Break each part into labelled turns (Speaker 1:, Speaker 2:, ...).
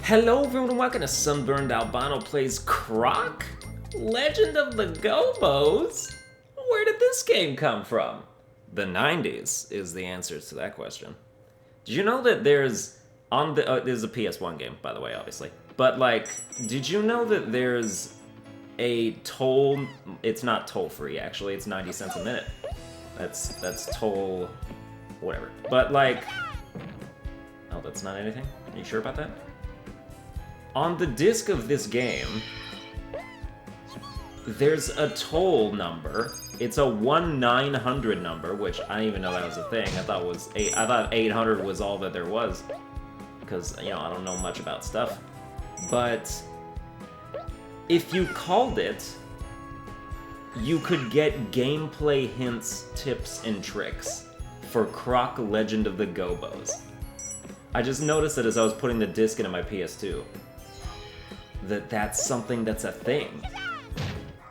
Speaker 1: Hello everyone and welcome to Sunburned Albino plays Croc? Legend of the Gobbos? Where did this game come from? The 90s is the answer to that question. Did you know that there's this is a PS1 game, by the way, obviously. But like, did you know that there's a toll, it's not toll free actually, it's 90 cents a minute. That's toll, whatever. But like, oh, that's not anything? Are you sure about that? On the disc of this game, there's a toll number. It's a 1-900 number, which I didn't even know that was a thing. I thought 800 was all that there was, because you know I don't know much about stuff. But if you called it, you could get gameplay hints, tips, and tricks for Croc Legend of the Gobbos. I just noticed that as I was putting the disc into my PS2. That's something that's a thing.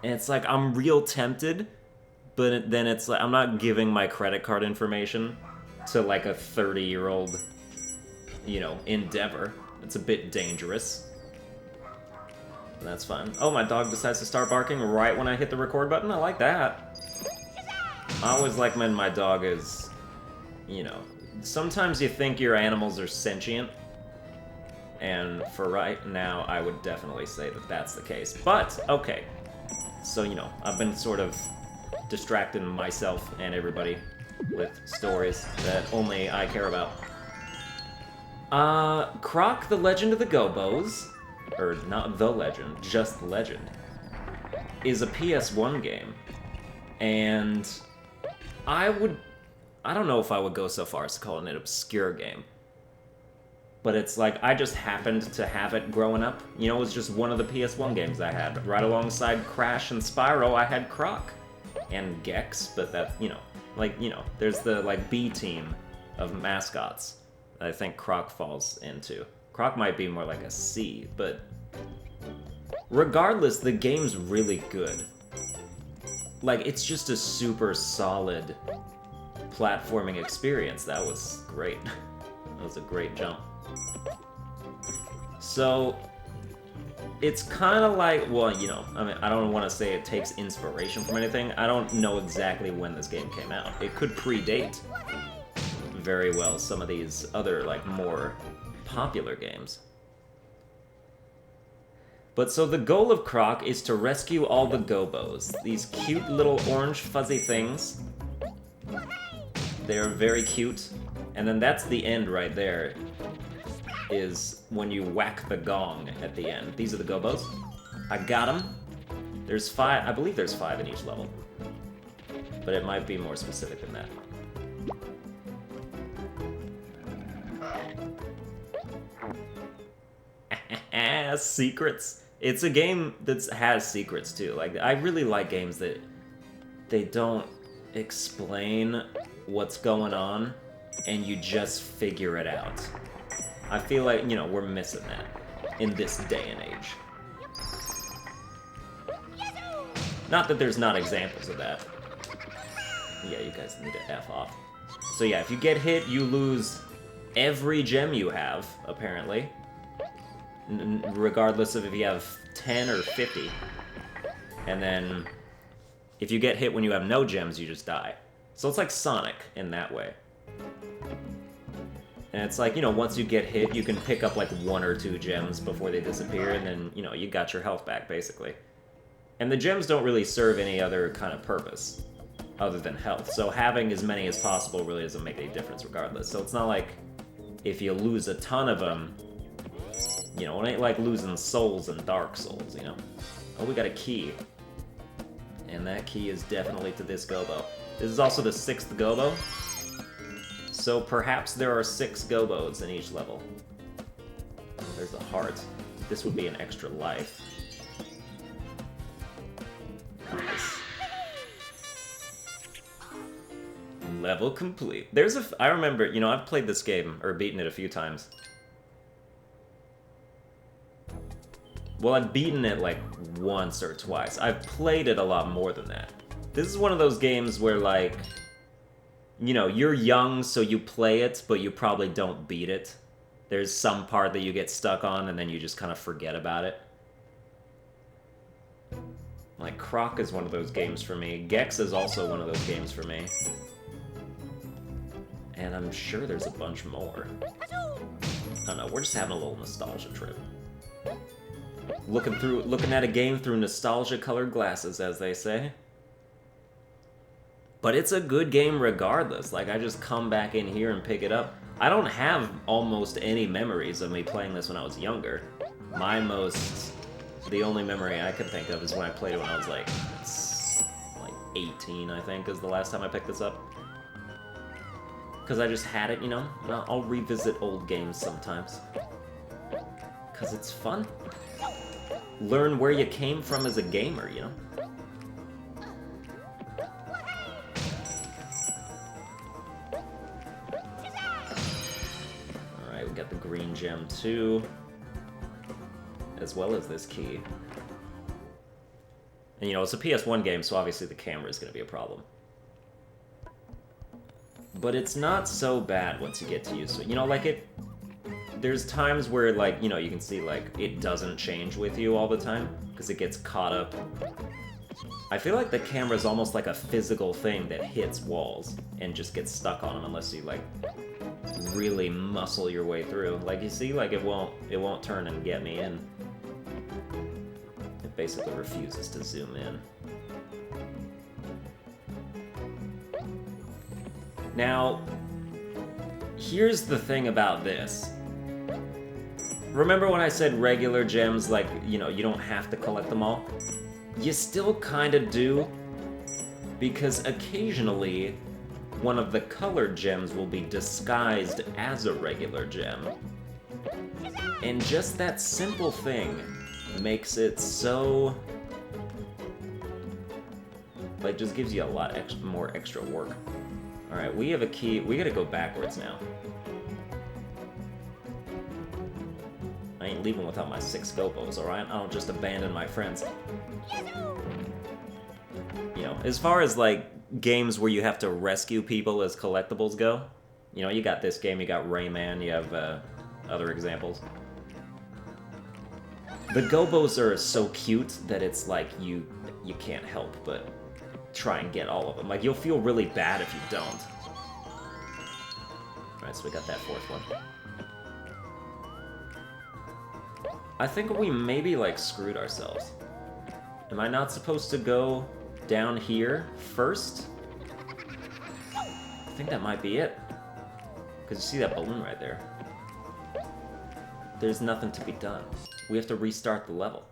Speaker 1: And it's like, I'm real tempted, but then it's like, I'm not giving my credit card information to like a 30-year-old, you know, endeavor. It's a bit dangerous. And that's fine. Oh, my dog decides to start barking right when I hit the record button. I like that. I always like when my dog is, you know, sometimes you think your animals are sentient. And for right now, I would definitely say that that's the case. But, okay. So, you know, I've been sort of distracting myself and everybody with stories that only I care about. Croc, the Legend of the Gobbos, or not the Legend, just Legend, is a PS1 game. And I don't know if I would go so far as to call it an obscure game. But it's like, I just happened to have it growing up. You know, it was just one of the PS1 games I had. Right alongside Crash and Spyro, I had Croc. And Gex, but that, you know, like, you know, there's the, like, B team of mascots that I think Croc falls into. Croc might be more like a C, but regardless, the game's really good. Like, it's just a super solid platforming experience. That was great. That was a great jump. So, it's kind of like, well, you know, I mean, I don't want to say it takes inspiration from anything. I don't know exactly when this game came out. It could predate very well some of these other, like, more popular games. But so the goal of Croc is to rescue all the Gobbos. These cute little orange fuzzy things. They're very cute. And then that's the end right there. Is when you whack the gong at the end. These are the Gobbos. I got them. There's 5, I believe there's 5 in each level. But it might be more specific than that. Secrets. It's a game that has secrets too. Like, I really like games that they don't explain what's going on and you just figure it out. I feel like, you know, we're missing that in this day and age. Not that there's not examples of that. Yeah, you guys need to F off. So yeah, if you get hit, you lose every gem you have, apparently. Regardless of if you have 10 or 50. And then, if you get hit when you have no gems, you just die. So it's like Sonic in that way. And it's like, you know, once you get hit, you can pick up like 1 or 2 gems before they disappear, and then, you know, you got your health back, basically. And the gems don't really serve any other kind of purpose, other than health. So having as many as possible really doesn't make any difference regardless. So it's not like, if you lose a ton of them, you know, it ain't like losing souls in Dark Souls, you know? Oh, we got a key. And that key is definitely to this Gobbo. This is also the 6th Gobbo. So perhaps there are 6 Gobbos in each level. Oh, there's a heart. This would be an extra life. Nice. Level complete. I remember, you know, I've played this game, or beaten it a few times. Well, I've beaten it like once or twice. I've played it a lot more than that. This is one of those games where, like, you know, you're young, so you play it, but you probably don't beat it. There's some part that you get stuck on and then you just kind of forget about it. Like, Croc is one of those games for me. Gex is also one of those games for me. And I'm sure there's a bunch more. I don't know, we're just having a little nostalgia trip. Looking at a game through nostalgia-colored glasses, as they say. But it's a good game regardless. Like, I just come back in here and pick it up. I don't have almost any memories of me playing this when I was younger. The only memory I can think of is when I played it when I was like 18, I think, is the last time I picked this up. Because I just had it, you know? And I'll revisit old games sometimes. Because it's fun. Learn where you came from as a gamer, you know? Alright, we got the green gem too. As well as this key. And you know, it's a PS1 game, so obviously the camera is going to be a problem. But it's not so bad once you get to use it. You know, like there's times where, like, you know, you can see, like, it doesn't change with you all the time, because it gets caught up. I feel like the camera's almost like a physical thing that hits walls and just gets stuck on them unless you, like, really muscle your way through. Like, you see, like, it won't turn and get me in. It basically refuses to zoom in. Now, here's the thing about this. Remember when I said regular gems, like, you know, you don't have to collect them all? You still kind of do, because occasionally one of the colored gems will be disguised as a regular gem. And just that simple thing makes it so... like, just gives you a lot more extra work. Alright, we have a key. We gotta go backwards now. I ain't leaving without my 6 Gobbos, alright? I don't just abandon my friends. You know, as far as, like, games where you have to rescue people as collectibles go, you know, you got this game, you got Rayman, you have other examples. The Gobbos are so cute that it's like you can't help but try and get all of them. Like, you'll feel really bad if you don't. Alright, so we got that 4th one. I think we maybe, like, screwed ourselves. Am I not supposed to go down here first? I think that might be it. Because you see that balloon right there. There's nothing to be done. We have to restart the level.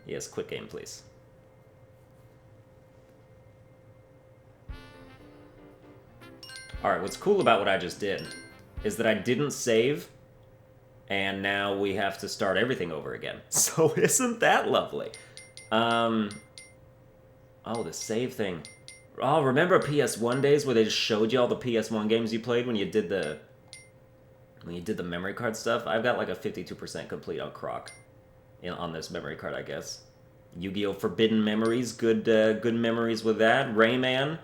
Speaker 1: Yes, quit game, please. Alright, what's cool about what I just did is that I didn't save, and now we have to start everything over again. So isn't that lovely? Oh, the save thing. Oh, remember PS1 days where they just showed you all the PS1 games you played when you did the memory card stuff? I've got like a 52% complete on Croc. On this memory card, I guess. Yu-Gi-Oh! Forbidden Memories, good memories with that. Rayman,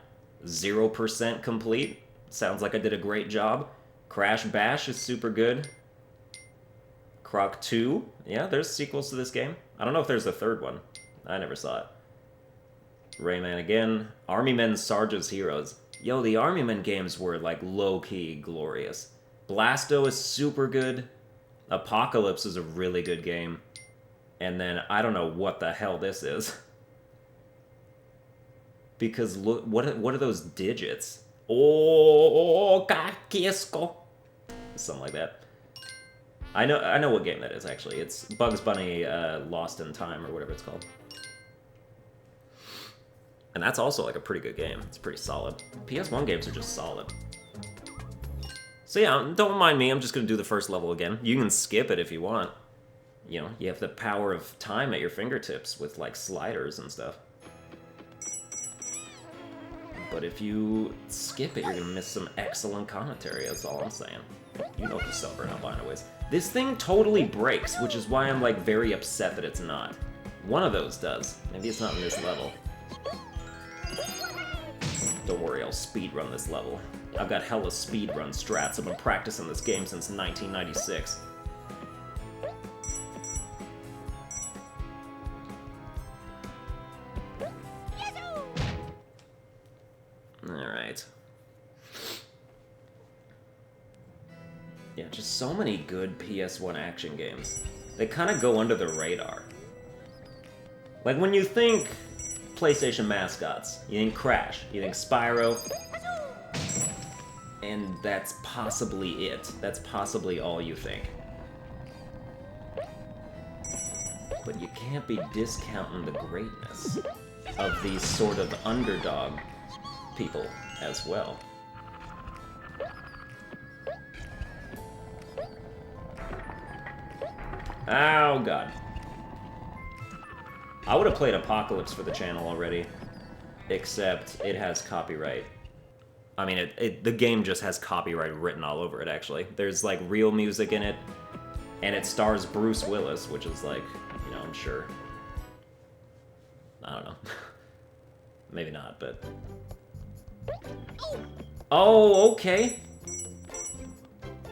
Speaker 1: 0% complete. Sounds like I did a great job. Crash Bash is super good. Croc 2, yeah, there's sequels to this game. I don't know if there's a 3rd one. I never saw it. Rayman again. Army Men Sarge's Heroes. Yo, the Army Men games were, like, low-key glorious. Blasto is super good. Apocalypse is a really good game. And then, I don't know what the hell this is. Because look, what are those digits? Oh, Kakiesko. Something like that. I know what game that is, actually. It's Bugs Bunny Lost in Time, or whatever it's called. And that's also, like, a pretty good game. It's pretty solid. PS1 games are just solid. So yeah, don't mind me. I'm just going to do the first level again. You can skip it if you want. You know, you have the power of time at your fingertips with, like, sliders and stuff. But if you skip it, you're going to miss some excellent commentary. That's all I'm saying. You know who Sunburned Albino is. This thing totally breaks, which is why I'm, like, very upset that it's not. One of those does. Maybe it's not in this level. Don't worry, speedrun this level. I've got hella speedrun strats. I've been practicing this game since 1996. Alright. Yeah, just so many good PS1 action games. They kind of go under the radar. Like, when you think PlayStation mascots, you think Crash, you think Spyro, and that's possibly it. That's possibly all you think. But you can't be discounting the greatness of these sort of underdog people as well. Oh, God. I would have played Apocalypse for the channel already, except it has copyright. I mean, the game just has copyright written all over it, actually. There's, like, real music in it, and it stars Bruce Willis, which is, like, you know, I'm sure. I don't know. Maybe not, but... Oh, okay.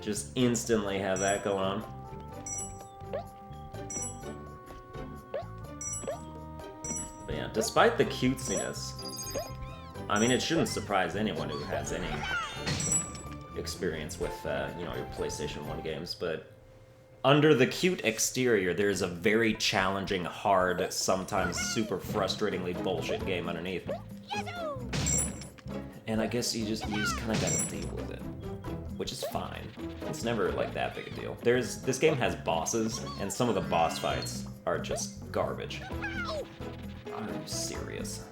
Speaker 1: Just instantly have that going on. But yeah, despite the cutesiness, I mean, it shouldn't surprise anyone who has any experience with, you know, your PlayStation 1 games, but under the cute exterior, there's a very challenging, hard, sometimes super frustratingly bullshit game underneath. And I guess you just kind of gotta deal with it, which is fine. It's never, like, that big a deal. This game has bosses, and some of the boss fights are just garbage. Are you serious?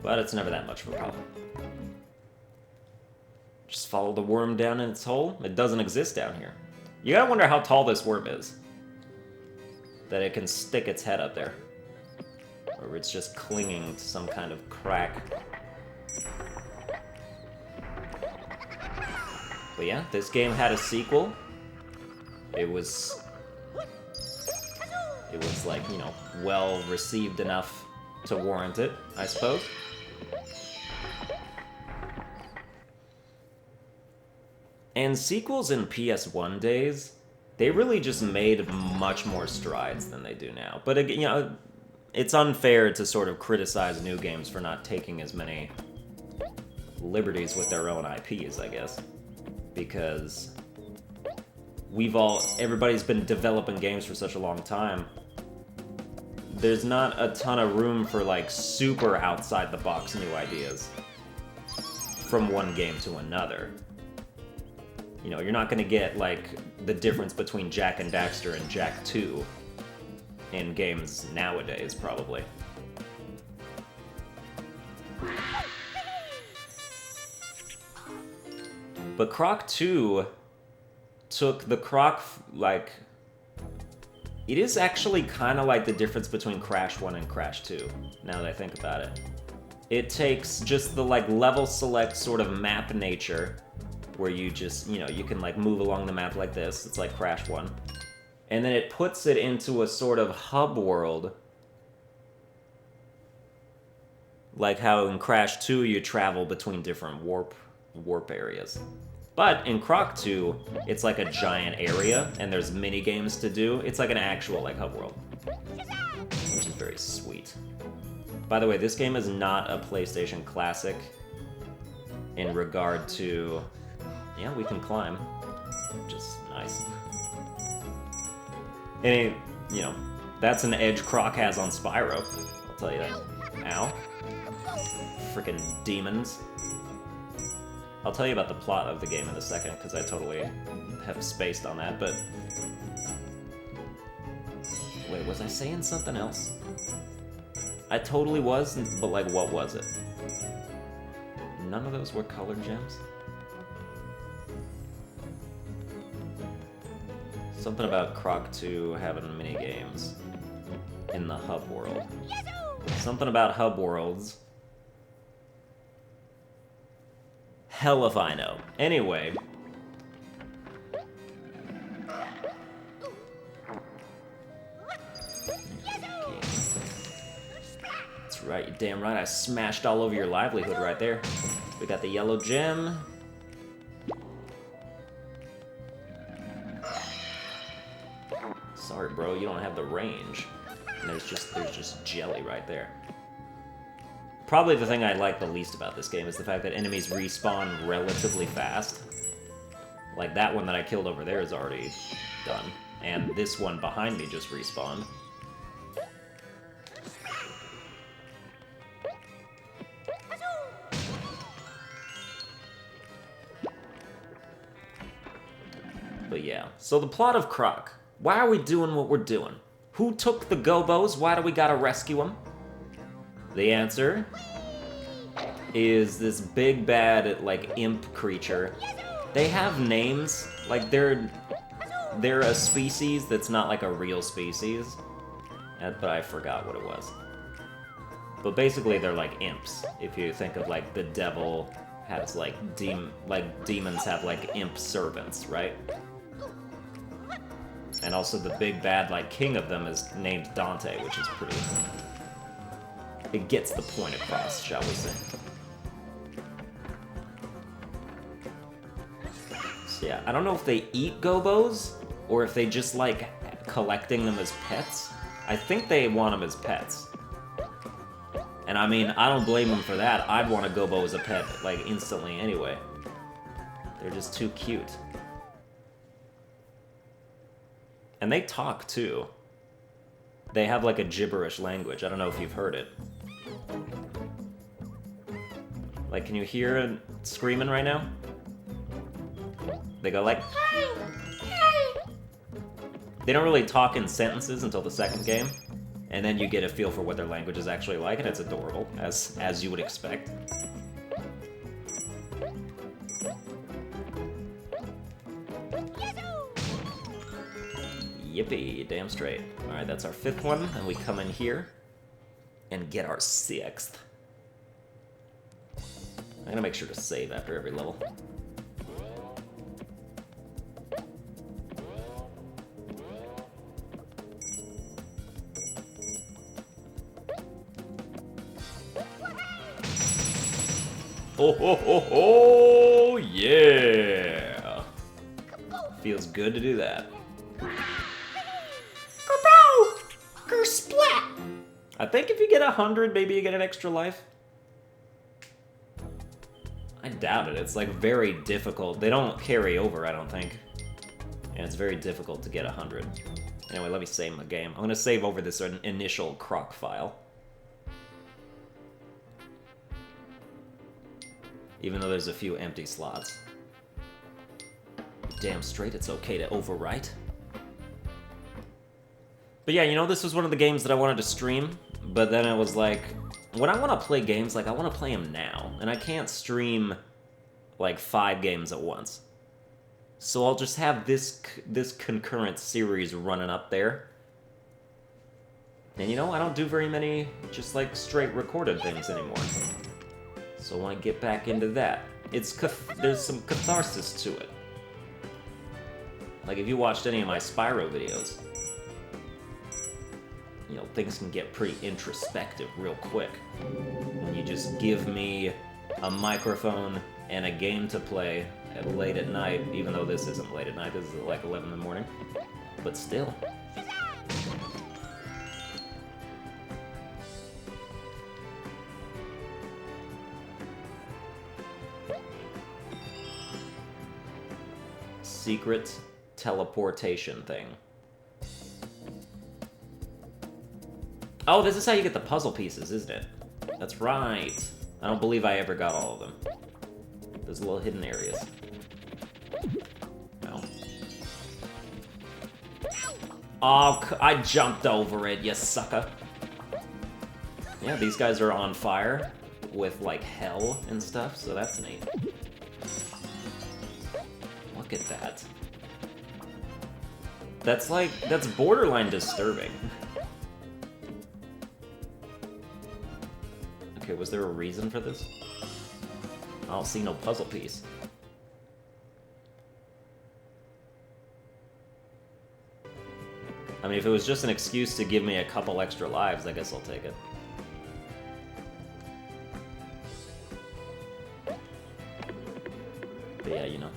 Speaker 1: But it's never that much of a problem. Just follow the worm down in its hole. It doesn't exist down here. You gotta wonder how tall this worm is, that it can stick its head up there. Or it's just clinging to some kind of crack. But yeah, this game had a sequel. It was like, you know, well received enough to warrant it, I suppose. And sequels in PS1 days, they really just made much more strides than they do now. But again, you know, it's unfair to sort of criticize new games for not taking as many liberties with their own IPs, I guess. Because everybody's been developing games for such a long time. There's not a ton of room for, like, super outside-the-box new ideas from one game to another. You know, you're not gonna get, like, the difference between Jak and Daxter and Jak 2 in games nowadays, probably. But Croc 2 took the Croc, like... It is actually kind of like the difference between Crash 1 and Crash 2, now that I think about it. It takes just the, like, level select sort of map nature, where you just, you know, you can, like, move along the map like this. It's like Crash 1. And then it puts it into a sort of hub world. Like how in Crash 2 you travel between different warp areas. But in Croc 2, it's like a giant area, and there's mini games to do. It's like an actual, like, hub world. Which is very sweet. By the way, this game is not a PlayStation classic in regard to... Yeah, we can climb, which is nice. And, you know, that's an edge Croc has on Spyro, I'll tell you that. Ow. Frickin' demons. I'll tell you about the plot of the game in a second, because I totally have spaced on that, but... Wait, was I saying something else? I totally was, but, like, what was it? None of those were colored gems? Something about Croc 2 having mini-games in the hub world. Something about hub worlds. Hell if I know. Anyway. right, you're damn right. I smashed all over your livelihood right there. We got the yellow gem. Sorry, bro, you don't have the range. And there's just jelly right there. Probably the thing I like the least about this game is the fact that enemies respawn relatively fast. Like, that one that I killed over there is already done. And this one behind me just respawned. But yeah, so the plot of Croc. Why are we doing what we're doing? Who took the Gobbos? Why do we gotta rescue them? The answer is this big bad, like, imp creature. They have names. Like, they're a species that's not like a real species. But I forgot what it was. But basically they're like imps. If you think of, like, the devil has, like, demons have, like, imp servants, right? And also the big bad, like, king of them is named Dante, which is pretty... It gets the point across, shall we say. So yeah, I don't know if they eat Gobbos, or if they just like collecting them as pets. I think they want them as pets. And I mean, I don't blame them for that. I'd want a Gobbo as a pet, like, instantly anyway. They're just too cute. And they talk, too. They have, like, a gibberish language. I don't know if you've heard it. Like, can you hear it screaming right now? They go like, "Hey! Hey!" They don't really talk in sentences until the second game, and then you get a feel for what their language is actually like, and it's adorable, as you would expect. Yippee, damn straight. Alright, that's our 5th one, and we come in here and get our 6th. I'm gonna make sure to save after every level. Oh, ho, ho, ho, yeah! Feels good to do that. Kerbow! Kersplat! I think if you get 100, maybe you get an extra life. I doubt it. It's, like, very difficult. They don't carry over, I don't think. And it's very difficult to get 100. Anyway, let me save my game. I'm gonna save over this initial Croc file. Even though there's a few empty slots. Damn straight it's okay to overwrite. But yeah, you know, this was one of the games that I wanted to stream, but then I was like, when I want to play games, like, I want to play them now, and I can't stream, like, 5 games at once. So I'll just have this concurrent series running up there. And you know, I don't do very many just, like, straight recorded things anymore. So I want to get back into that. There's some catharsis to it. Like, if you watched any of my Spyro videos, you know, things can get pretty introspective real quick. When you just give me a microphone and a game to play late at night, even though this isn't late at night, this is like 11 in the morning. But still. Secret teleportation thing. Oh, this is how you get the puzzle pieces, isn't it? That's right. I don't believe I ever got all of them. There's little hidden areas. No. Oh, I jumped over it, you sucker. Yeah, these guys are on fire with, like, hell and stuff, so that's neat. Look at that. That's borderline disturbing. Okay, was there a reason for this? I don't see no puzzle piece. I mean, if it was just an excuse to give me a couple extra lives, I guess I'll take it. But yeah, you know.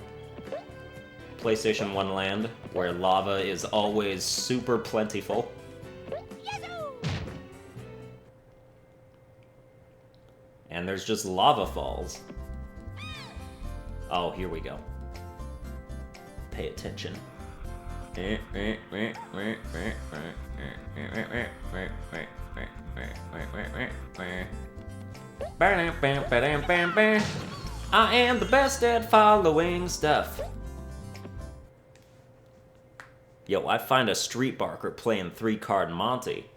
Speaker 1: PlayStation 1 land, where lava is always super plentiful. And there's just lava falls. Oh, here we go. Pay attention. I am the best at following stuff. Yo, I find a street barker playing 3-card Monty.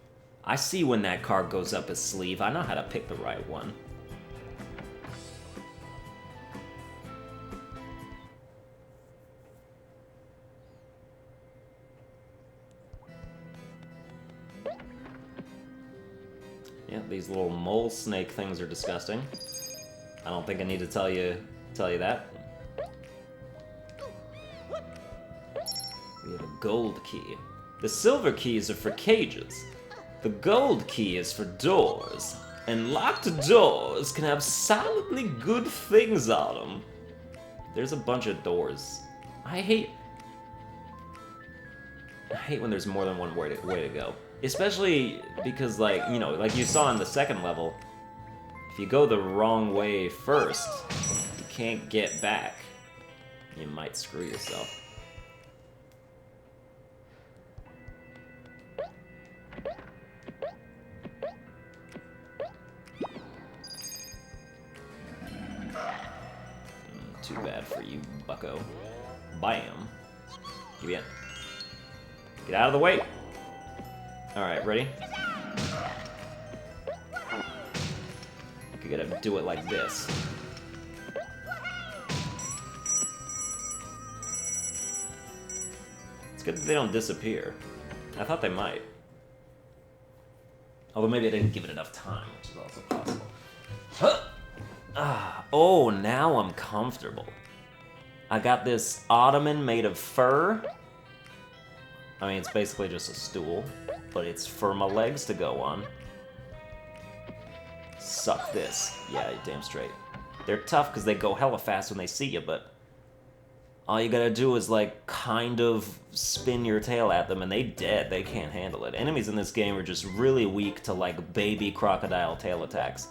Speaker 1: I see when that card goes up his sleeve. I know how to pick the right one. Yeah, these little mole snake things are disgusting. I don't think I need to tell you that. We have a gold key. The silver keys are for cages. The gold key is for doors. And locked doors can have solidly good things on them. There's a bunch of doors. I hate when there's more than one way to go. Especially because, like, you know, like you saw in the second level, if you go the wrong way first, you can't get back. You might screw yourself. Too bad for you, bucko. Bam. Give me it. Get out of the way! Alright, ready? You gotta do it like this. It's good that they don't disappear. I thought they might. Although maybe I didn't give it enough time, which is also possible. Huh! Ah, oh, now I'm comfortable. I got this ottoman made of fur. I mean, it's basically just a stool, but it's for my legs to go on. Suck this. Yeah, you're damn straight. They're tough because they go hella fast when they see you, but all you gotta do is, like, kind of spin your tail at them and they dead. They can't handle it. Enemies in this game are just really weak to, like, baby crocodile tail attacks.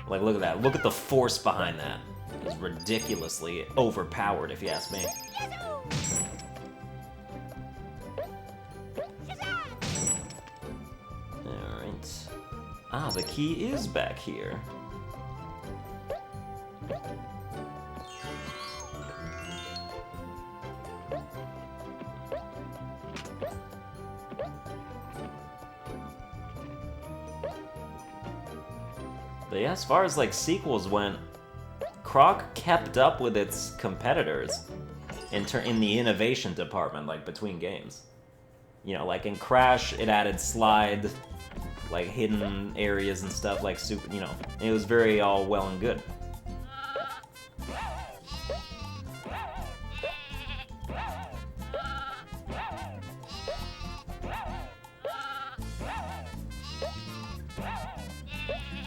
Speaker 1: Like, look at that. Look at the force behind that. It's ridiculously overpowered, if you ask me. Alright. Ah, the key is back here. But yeah, as far as, like, sequels went, Croc kept up with its competitors in the innovation department, like, between games. You know, like, in Crash, it added slide, like, hidden areas and stuff, like, super, you know, it was very all well and good.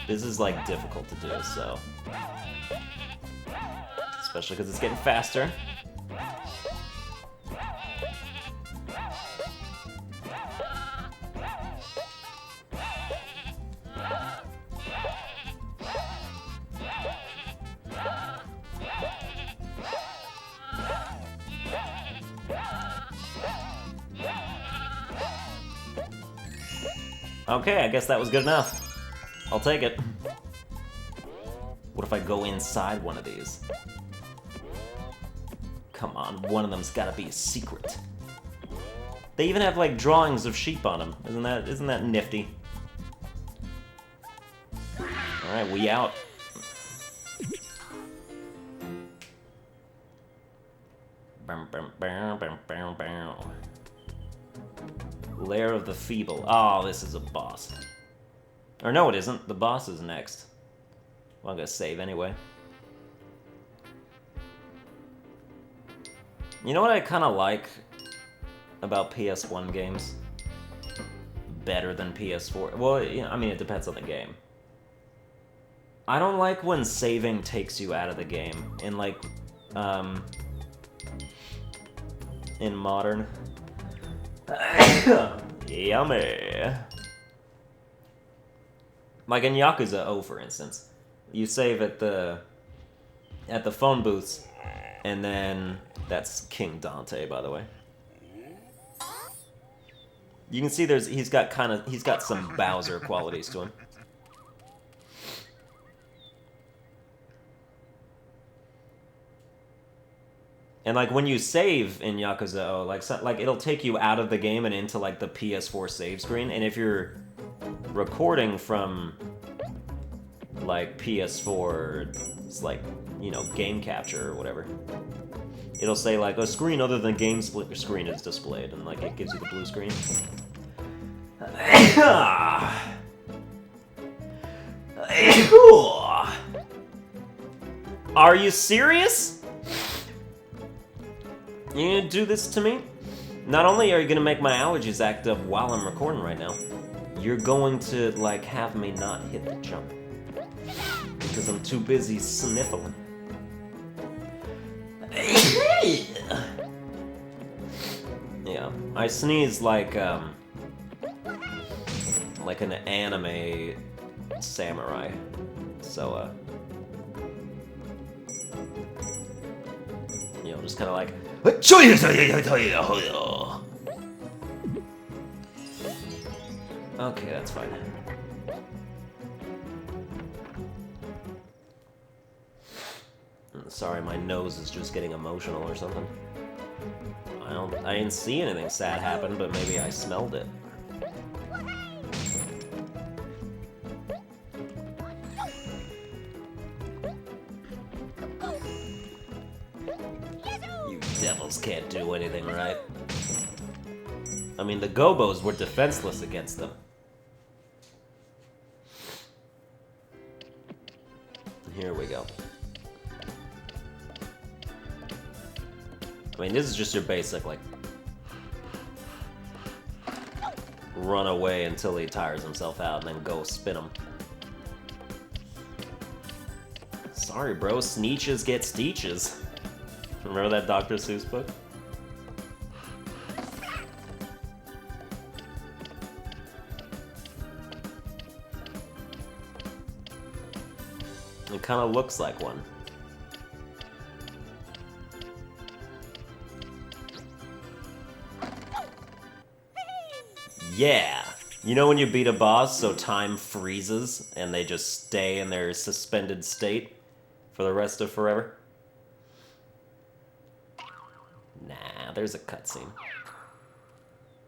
Speaker 1: This is, like, difficult to do, so... Especially because it's getting faster. Okay, I guess that was good enough. I'll take it. What if I go inside one of these? Come on, one of them's gotta be a secret. They even have, like, drawings of sheep on them. Isn't that nifty? Alright, we out. Lair of the Feeble. Oh, this is a boss. Or no, it isn't. The boss is next. Well, I'm gonna save anyway. You know what I kind of like about PS1 games? better than PS4. Well, yeah, I mean, it depends on the game. I don't like when saving takes you out of the game. In, like, in Modern. Yummy. Like in Yakuza 0, for instance. You save at the phone booths, and then... That's King Dante, by the way. You can see he's got some Bowser qualities to him. And like when you save in Yakuza 0, like it'll take you out of the game and into like the PS4 save screen, and if you're recording from like PS4, it's like, you know, game capture or whatever. It'll say like a screen other than game screen is displayed, and like it gives you the blue screen. Are you serious? You gonna do this to me? Not only are you gonna make my allergies act up while I'm recording right now, you're going to like have me not hit the jump because I'm too busy sniffling. Yeah, I sneeze like an anime samurai. So, you know, just kind of like. Okay, that's fine. Sorry, my nose is just getting emotional or something. I didn't see anything sad happen, but maybe I smelled it. You devils can't do anything right. I mean, the Gobbos were defenseless against them. Here we go. I mean, this is just your basic, like, run away until he tires himself out and then go spin him. Sorry, bro, Sneeches get Steeches. Remember that Dr. Seuss book? It kind of looks like one. Yeah! You know when you beat a boss so time freezes and they just stay in their suspended state for the rest of forever? Nah, there's a cutscene.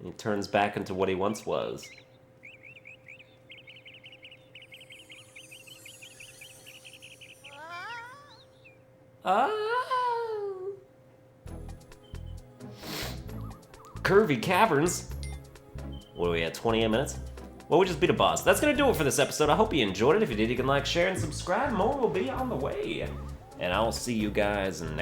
Speaker 1: He turns back into what he once was. Oh! Curvy caverns? What are we at, 28 minutes? Well, we just beat a boss. That's gonna do it for this episode. I hope you enjoyed it. If you did, you can like, share, and subscribe. More will be on the way. And I will see you guys next